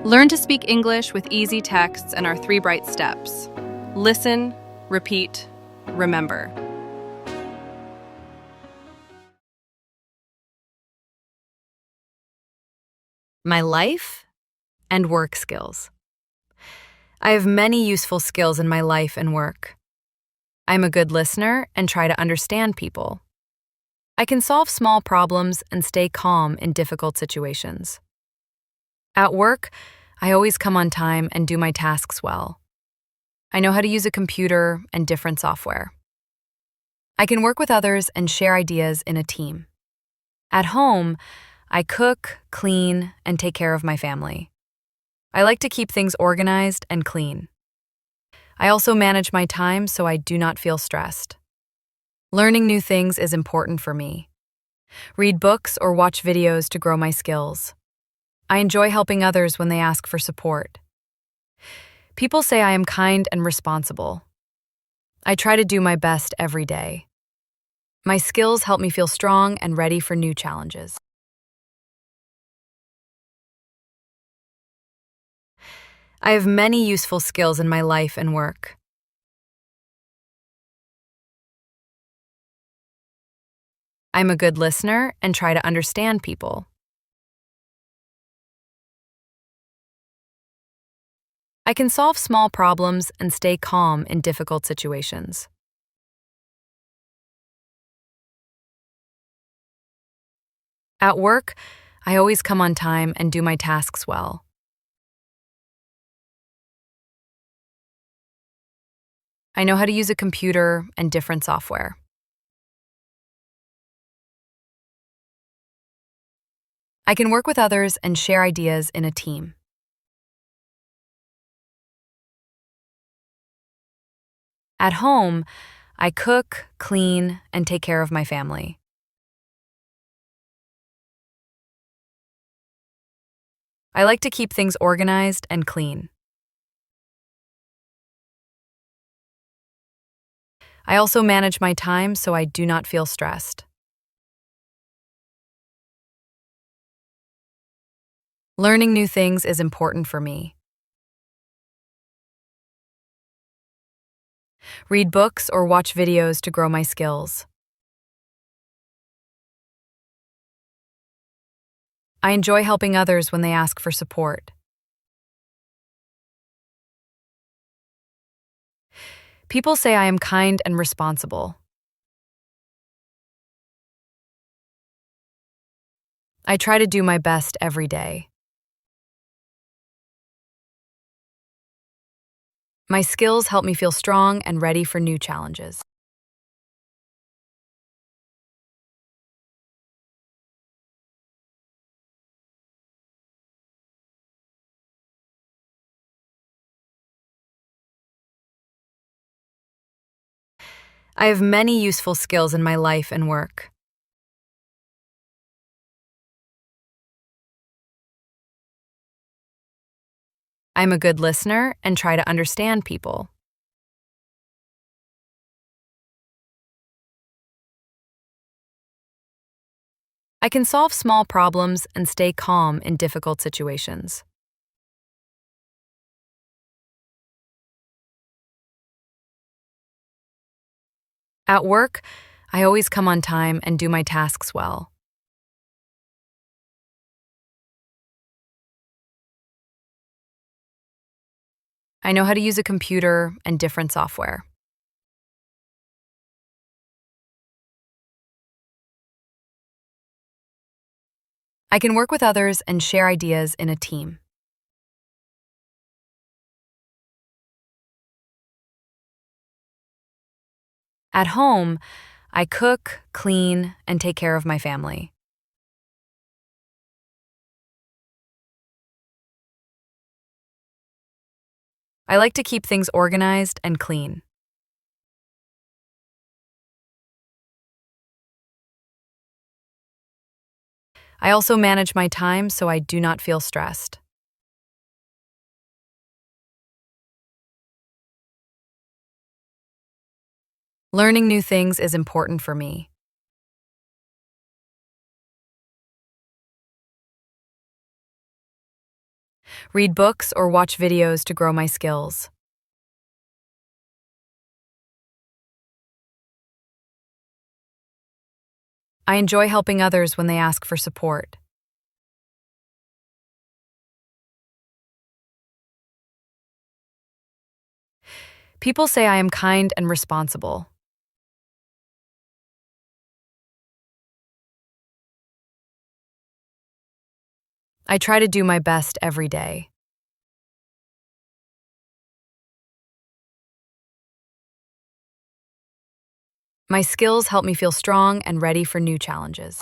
Learn to speak English with easy texts and our 3 bright steps. Listen, repeat, remember. My life and work skills. I have many useful skills in my life and work. I'm a good listener and try to understand people. I can solve small problems and stay calm in difficult situations. At work, I always come on time and do my tasks well. I know how to use a computer and different software. I can work with others and share ideas in a team. At home, I cook, clean, and take care of my family. I like to keep things organized and clean. I also manage my time so I do not feel stressed. Learning new things is important for me. Read books or watch videos to grow my skills. I enjoy helping others when they ask for support. People say I am kind and responsible. I try to do my best every day. My skills help me feel strong and ready for new challenges. I have many useful skills in my life and work. I'm a good listener and try to understand people. I can solve small problems and stay calm in difficult situations. At work, I always come on time and do my tasks well. I know how to use a computer and different software. I can work with others and share ideas in a team. At home, I cook, clean, and take care of my family. I like to keep things organized and clean. I also manage my time so I do not feel stressed. Learning new things is important for me. Read books or watch videos to grow my skills. I enjoy helping others when they ask for support. People say I am kind and responsible. I try to do my best every day. My skills help me feel strong and ready for new challenges. I have many useful skills in my life and work. I'm a good listener and try to understand people. I can solve small problems and stay calm in difficult situations. At work, I always come on time and do my tasks well. I know how to use a computer and different software. I can work with others and share ideas in a team. At home, I cook, clean, and take care of my family. I like to keep things organized and clean. I also manage my time so I do not feel stressed. Learning new things is important for me. read books, or watch videos to grow my skills. I enjoy helping others when they ask for support. People say I am kind and responsible. I try to do my best every day. My skills help me feel strong and ready for new challenges.